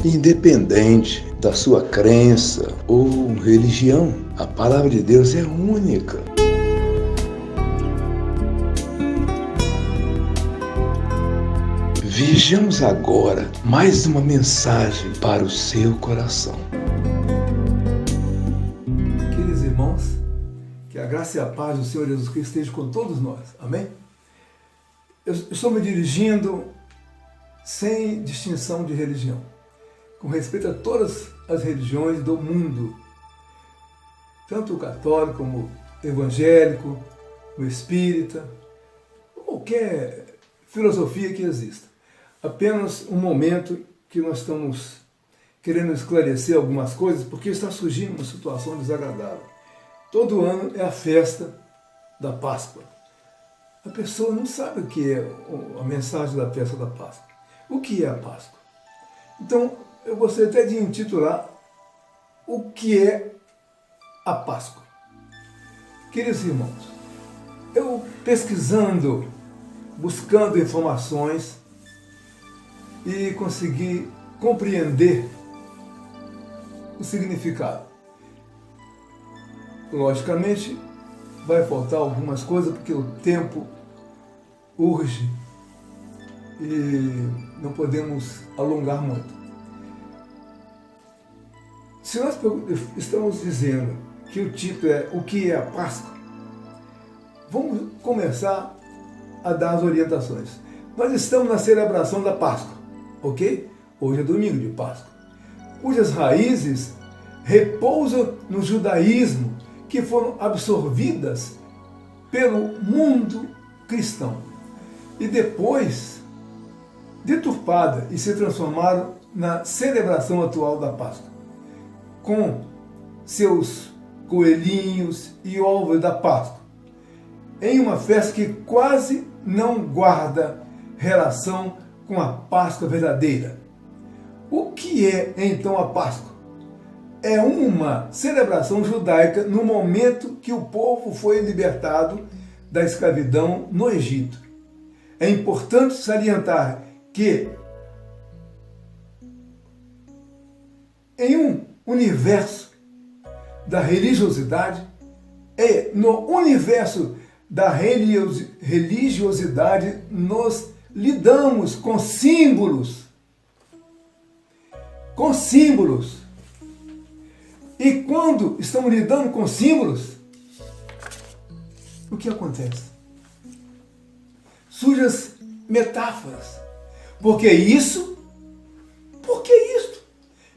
Independente da sua crença ou religião, a palavra de Deus é única. Vejamos agora mais uma mensagem para o seu coração. Queridos irmãos, que a graça e a paz do Senhor Jesus Cristo esteja com todos nós. Amém? Eu estou me dirigindo sem distinção de religião, com respeito a todas as religiões do mundo, tanto o católico como o evangélico, o espírita, qualquer filosofia que exista. Apenas um momento que nós estamos querendo esclarecer algumas coisas, porque está surgindo uma situação desagradável. Todo ano é a festa da Páscoa. A pessoa não sabe o que é a mensagem da festa da Páscoa. O que é a Páscoa? Então, eu gostaria até de intitular o que é a Páscoa. Queridos irmãos, eu pesquisando, buscando informações e consegui compreender o significado. Logicamente, vai faltar algumas coisas porque o tempo urge e não podemos alongar muito. Se nós estamos dizendo que o título é o que é a Páscoa, vamos começar a dar as orientações. Nós estamos na celebração da Páscoa, ok? Hoje é domingo de Páscoa, cujas raízes repousam no judaísmo, que foram absorvidas pelo mundo cristão e depois deturpada e se transformaram na celebração atual da Páscoa, com seus coelhinhos e ovos da Páscoa, em uma festa que quase não guarda relação com a Páscoa verdadeira. O que é então a Páscoa? É uma celebração judaica no momento que o povo foi libertado da escravidão no Egito. É importante salientar que em um universo da religiosidade, no universo da religiosidade, nós lidamos com símbolos. Com símbolos. E quando estamos lidando com símbolos, o que acontece? Surgem as metáforas. Por que isso? Por que isto?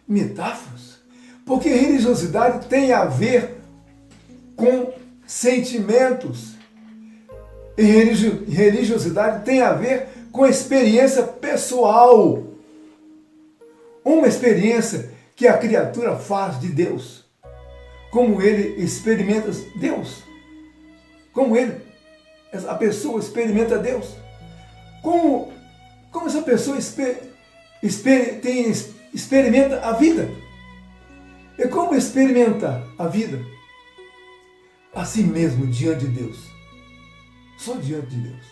Metáforas. Porque religiosidade tem a ver com sentimentos. E religiosidade tem a ver com experiência pessoal. Uma experiência que a criatura faz de Deus. Como ele experimenta Deus. Como a pessoa experimenta Deus. Como essa pessoa experimenta a vida. E como experimenta a vida? Assim mesmo, diante de Deus. Só diante de Deus.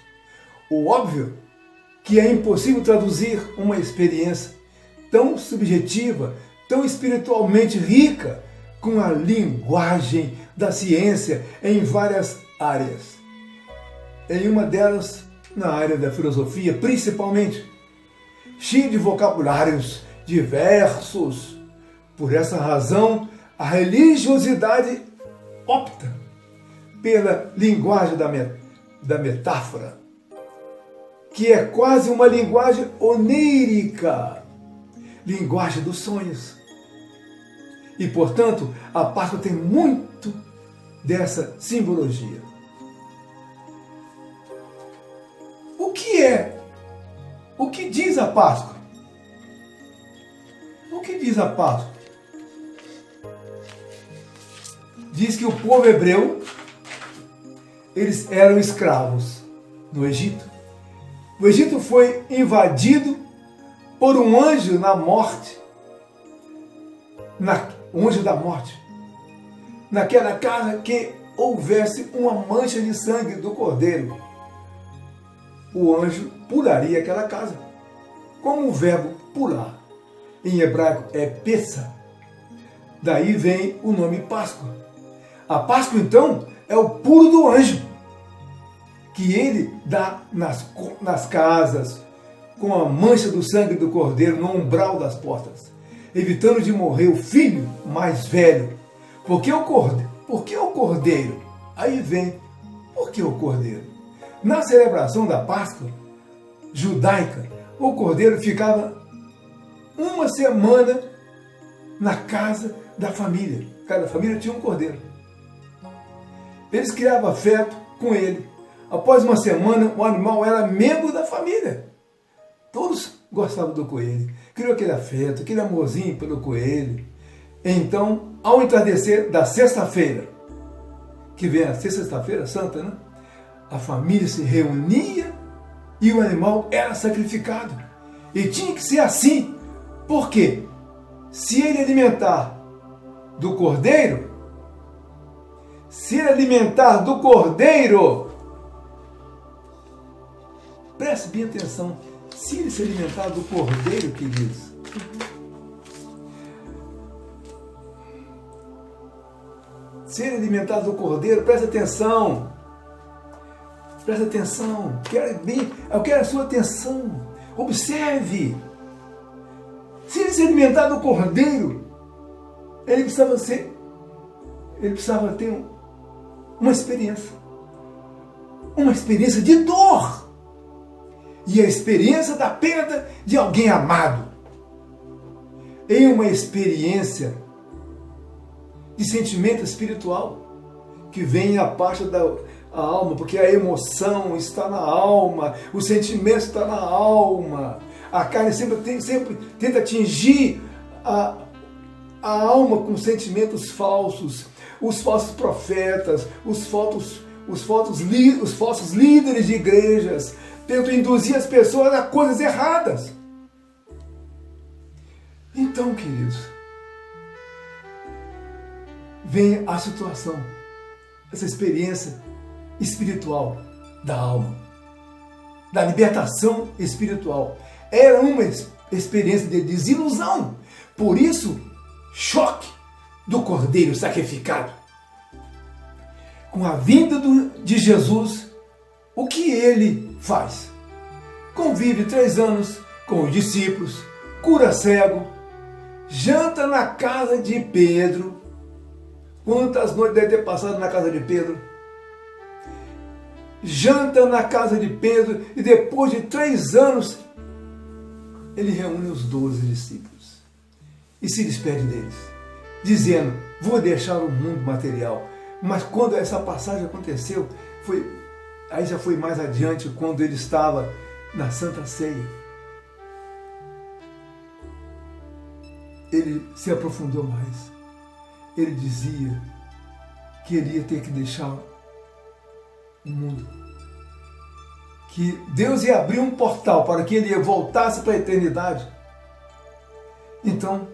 O óbvio que é impossível traduzir uma experiência tão subjetiva, tão espiritualmente rica, com a linguagem da ciência em várias áreas. Em uma delas, na área da filosofia, principalmente, cheia de vocabulários diversos. Por essa razão, a religiosidade opta pela linguagem da metáfora, que é quase uma linguagem onírica, linguagem dos sonhos. E, portanto, a Páscoa tem muito dessa simbologia. O que é? O que diz a Páscoa? O que diz a Páscoa? Diz que o povo hebreu, eles eram escravos no Egito. O Egito foi invadido por um anjo na morte, um anjo da morte, naquela casa que houvesse uma mancha de sangue do cordeiro. O anjo pularia aquela casa, como o verbo pular. em hebraico é Pessa. Daí vem o nome Páscoa. A Páscoa, então, é o pulo do anjo, que ele dá nas casas, com a mancha do sangue do cordeiro no umbral das portas, evitando de morrer o filho mais velho. Por que o cordeiro? Por que o cordeiro? Aí vem, por que o cordeiro? Na celebração da Páscoa judaica, o cordeiro ficava uma semana na casa da família. Cada família tinha um cordeiro. Eles criavam afeto com ele. Após uma semana, o animal era membro da família. Todos gostavam do coelho. Criou aquele afeto, aquele amorzinho pelo coelho. Então, ao entardecer da sexta-feira, que vem a sexta-feira santa, né? A família se reunia e o animal era sacrificado. E tinha que ser assim. Por quê? Se ele alimentar do cordeiro, preste bem atenção, se ele se alimentar do cordeiro, queridos, se ele alimentar do cordeiro, preste atenção, eu quero a sua atenção, observe, se ele se alimentar do cordeiro, ele precisava ter uma experiência de dor, e a experiência da perda de alguém amado, em uma experiência de sentimento espiritual, que vem a parte da alma, porque a emoção está na alma, o sentimento está na alma, a carne sempre tenta atingir a alma com sentimentos falsos, os falsos profetas, os falsos líderes de igrejas, tentam induzir as pessoas a coisas erradas. Então, queridos, vem a situação, essa experiência espiritual da alma, da libertação espiritual. Era uma experiência de desilusão, por isso, choque do cordeiro sacrificado. Com a vinda de Jesus, o que ele faz? Convive 3 anos com os discípulos, cura cego, janta na casa de Pedro. Quantas noites deve ter passado na casa de Pedro? Janta na casa de Pedro e depois de 3 anos, ele reúne os 12 discípulos e se despede deles, dizendo, vou deixar o mundo material. Mas quando essa passagem aconteceu, aí já foi mais adiante, quando ele estava na Santa Ceia. Ele se aprofundou mais. Ele dizia que ele ia ter que deixar o mundo. Que Deus ia abrir um portal para que ele voltasse para a eternidade. Então,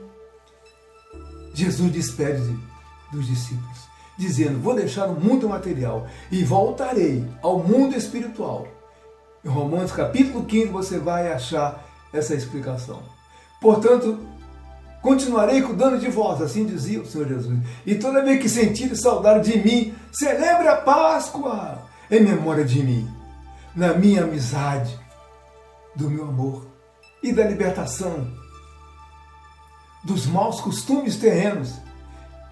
Jesus despede dos discípulos, dizendo, vou deixar o mundo material e voltarei ao mundo espiritual. Em Romanos capítulo 15 você vai achar essa explicação. Portanto, continuarei cuidando de vós, assim dizia o Senhor Jesus. E toda vez que sentirem saudade de mim, celebre a Páscoa em memória de mim, na minha amizade, do meu amor e da libertação dos maus costumes terrenos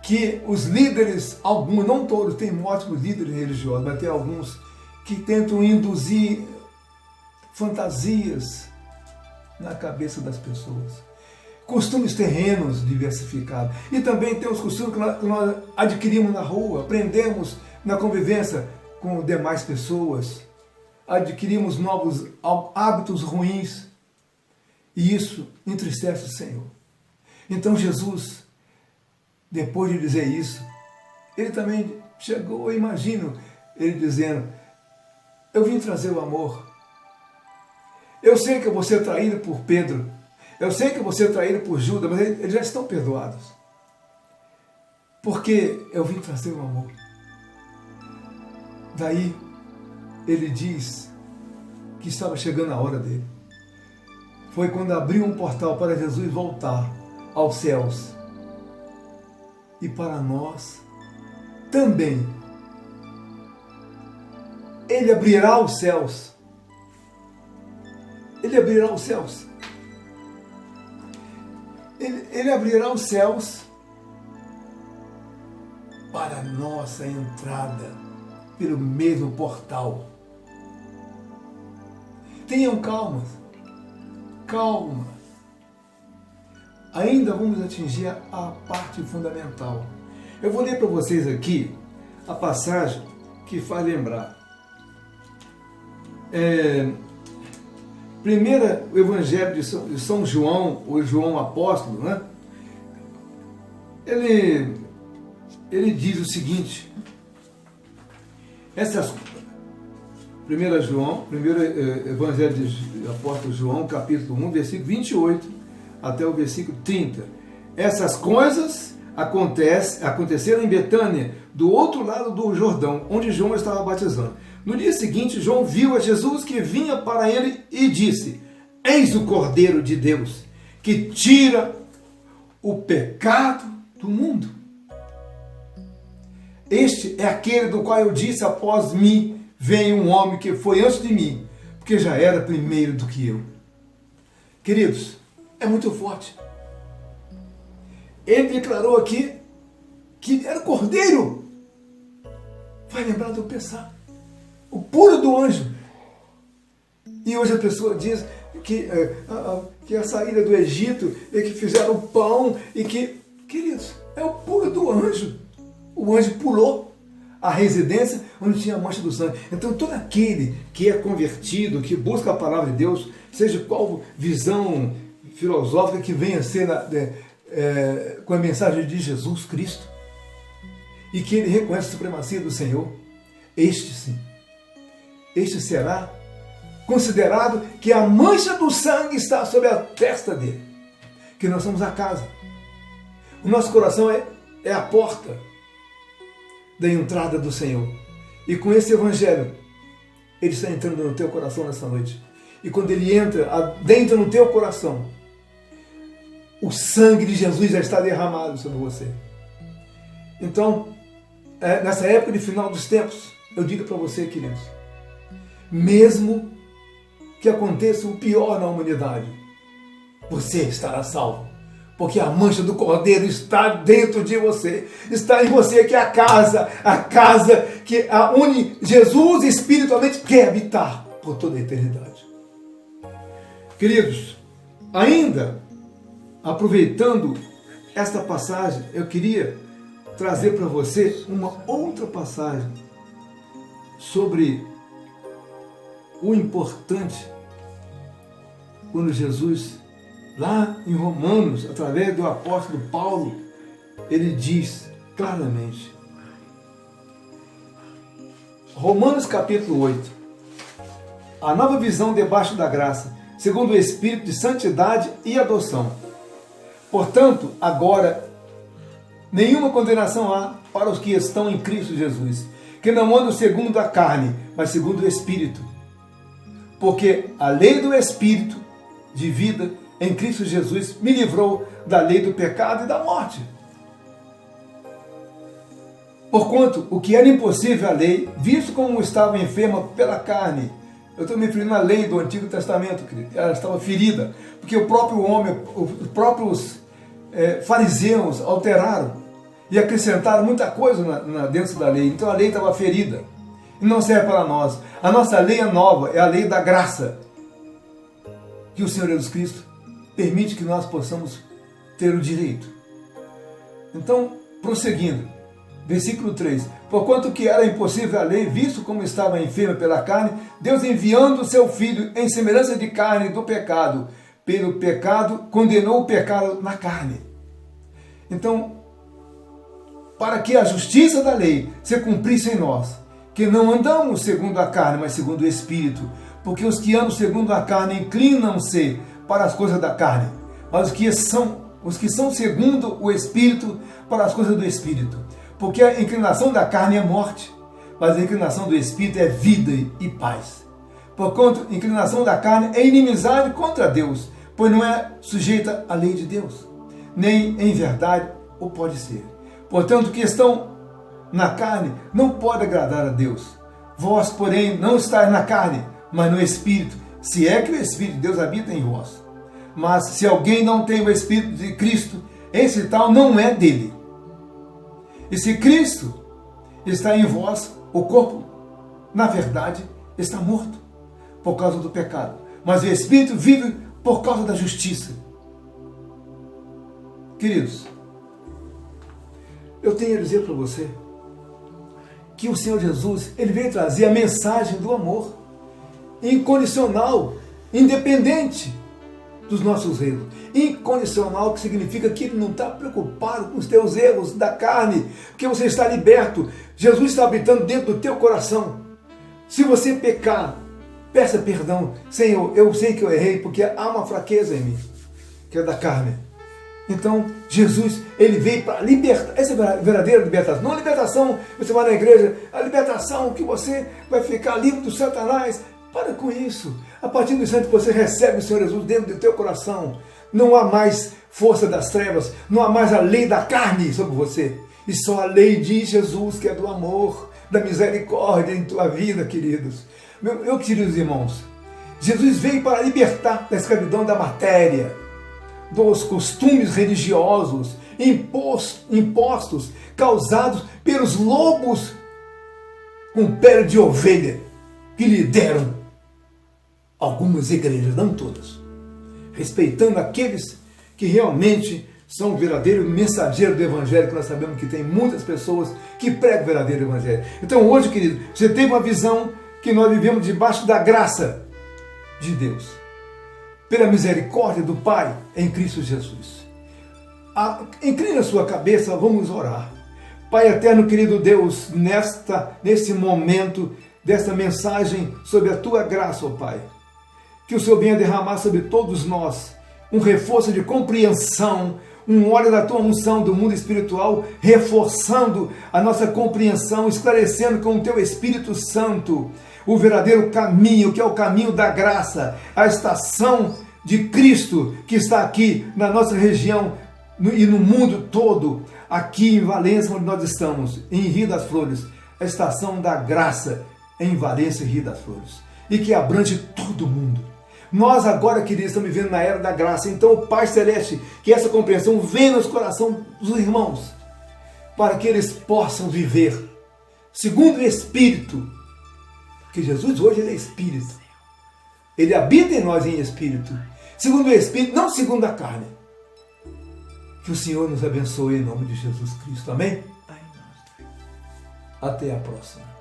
que os líderes, alguns, não todos, tem ótimos líderes religiosos, mas tem alguns que tentam induzir fantasias na cabeça das pessoas. Costumes terrenos diversificados. E também tem os costumes que nós adquirimos na rua, aprendemos na convivência com demais pessoas, adquirimos novos hábitos ruins, e isso entristece o Senhor. Então Jesus, depois de dizer isso, ele também chegou, eu imagino, ele dizendo, eu vim trazer o amor. Eu sei que eu vou ser traído por Pedro, eu sei que eu vou ser traído por Judas, mas eles já estão perdoados. Porque eu vim trazer o amor. Daí, ele diz que estava chegando a hora dele. foi quando abriu um portal para Jesus voltar aos céus. E para nós também. Ele abrirá os céus. Ele abrirá os céus. Ele abrirá os céus para a nossa entrada pelo mesmo portal. Tenham calma. Calma. Ainda vamos atingir a parte fundamental. Eu vou ler para vocês aqui a passagem que faz lembrar. Primeiro, o Evangelho de São João, o João Apóstolo, né? Ele diz o seguinte: primeiro Evangelho do Apóstolo João, capítulo 1, versículo 28 até o versículo 30. Essas coisas aconteceram em Betânia, do outro lado do Jordão, onde João estava batizando. No dia seguinte, João viu a Jesus que vinha para ele e disse: Eis o Cordeiro de Deus, que tira o pecado do mundo. Este é aquele do qual eu disse: após mim vem um homem que foi antes de mim, porque já era primeiro do que eu. Queridos, é muito forte. Ele declarou aqui que era o Cordeiro. Vai lembrar do pensar. O puro do anjo. E hoje a pessoa diz que a saída do Egito é que fizeram o pão e que, queridos, é o puro do anjo. O anjo pulou a residência onde tinha a mancha do sangue. Então todo aquele que é convertido, que busca a palavra de Deus, seja qual visão filosófica que venha a ser com a mensagem de Jesus Cristo, e que ele reconhece a supremacia do Senhor, este sim, este será considerado que a mancha do sangue está sobre a testa dele, que nós somos a casa. O nosso coração é a porta da entrada do Senhor. E com esse Evangelho, ele está entrando no teu coração nessa noite. E quando ele entra no teu coração, o sangue de Jesus já está derramado sobre você. Então, nessa época de final dos tempos, eu digo para você, queridos, mesmo que aconteça o pior na humanidade, você estará salvo. Porque a mancha do Cordeiro está dentro de você. Está em você, que é a casa que onde Jesus espiritualmente quer habitar por toda a eternidade. Queridos, ainda aproveitando esta passagem, eu queria trazer para você uma outra passagem sobre o importante quando Jesus, lá em Romanos, através do apóstolo Paulo, ele diz claramente. Romanos capítulo 8. A nova visão debaixo da graça, segundo o Espírito de santidade e adoção. Portanto, agora, nenhuma condenação há para os que estão em Cristo Jesus, que não andam segundo a carne, mas segundo o Espírito. Porque a lei do Espírito de vida em Cristo Jesus me livrou da lei do pecado e da morte. Porquanto o que era impossível à lei, visto como estava enferma pela carne, eu estou me referindo à lei do Antigo Testamento, querido, ela estava ferida, porque o próprio homem, os próprios fariseus alteraram e acrescentaram muita coisa dentro da lei, então a lei estava ferida e não serve para nós. A nossa lei é nova, é a lei da graça, que o Senhor Jesus Cristo permite que nós possamos ter o direito. Então, prosseguindo, versículo 3. Porquanto que era impossível a lei, visto como estava enferma pela carne, Deus enviando o seu Filho em semelhança de carne do pecado, pelo pecado, condenou o pecado na carne. Então, para que a justiça da lei se cumprisse em nós, que não andamos segundo a carne, mas segundo o Espírito, porque os que andam segundo a carne inclinam-se para as coisas da carne, mas os que são segundo o Espírito para as coisas do Espírito. Porque a inclinação da carne é morte, mas a inclinação do Espírito é vida e paz. Porquanto a inclinação da carne é inimizade contra Deus, pois não é sujeita à lei de Deus, nem em verdade o pode ser. Portanto, que estão na carne não pode agradar a Deus. Vós, porém, não estáis na carne, mas no Espírito, se é que o Espírito de Deus habita em vós. Mas se alguém não tem o Espírito de Cristo, esse tal não é dele. E se Cristo está em vós, o corpo, na verdade, está morto por causa do pecado, mas o Espírito vive por causa da justiça. Queridos, eu tenho a dizer para você que o Senhor Jesus, Ele veio trazer a mensagem do amor incondicional, independente dos nossos erros. Incondicional, que significa que Ele não está preocupado com os teus erros da carne, porque você está liberto. Jesus está habitando dentro do teu coração. Se você pecar, peça perdão. Senhor, eu sei que eu errei, porque há uma fraqueza em mim, que é da carne. Então, Jesus, Ele veio para libertar. Essa é a verdadeira libertação. Não a libertação, você vai na igreja, a libertação que você vai ficar livre do Satanás. Para com isso. A partir do instante que você recebe o Senhor Jesus dentro do teu coração, não há mais força das trevas, não há mais a lei da carne sobre você. E só a lei de Jesus, que é do amor, da misericórdia em tua vida, queridos. Meus queridos irmãos, Jesus veio para libertar da escravidão da matéria, dos costumes religiosos impostos, causados pelos lobos com pele de ovelha, que lideram algumas igrejas, não todas, respeitando aqueles que realmente são o verdadeiro mensageiro do Evangelho, que nós sabemos que tem muitas pessoas que pregam o verdadeiro Evangelho. Então hoje, querido, você teve uma visão que nós vivemos debaixo da graça de Deus, pela misericórdia do Pai em Cristo Jesus. Incline a sua cabeça, vamos orar. Pai eterno, querido Deus, nesse momento, desta mensagem sobre a tua graça, ó Pai, que o Senhor venha derramar sobre todos nós um reforço de compreensão, um óleo da tua unção do mundo espiritual, reforçando a nossa compreensão, esclarecendo com o teu Espírito Santo o verdadeiro caminho, que é o caminho da graça, a estação de Cristo que está aqui na nossa região e no mundo todo, aqui em Valência, onde nós estamos, em Rio das Flores, a estação da graça em Valência e Rio das Flores, e que abrange todo mundo. Nós agora, queridos, estamos vivendo na era da graça. Então o Pai Celeste, que essa compreensão venha nos corações dos irmãos, para que eles possam viver segundo o Espírito, porque Jesus hoje Ele é Espírito, Ele habita em nós em Espírito, segundo o Espírito, não segundo a carne. Que o Senhor nos abençoe em nome de Jesus Cristo, amém? Até a próxima.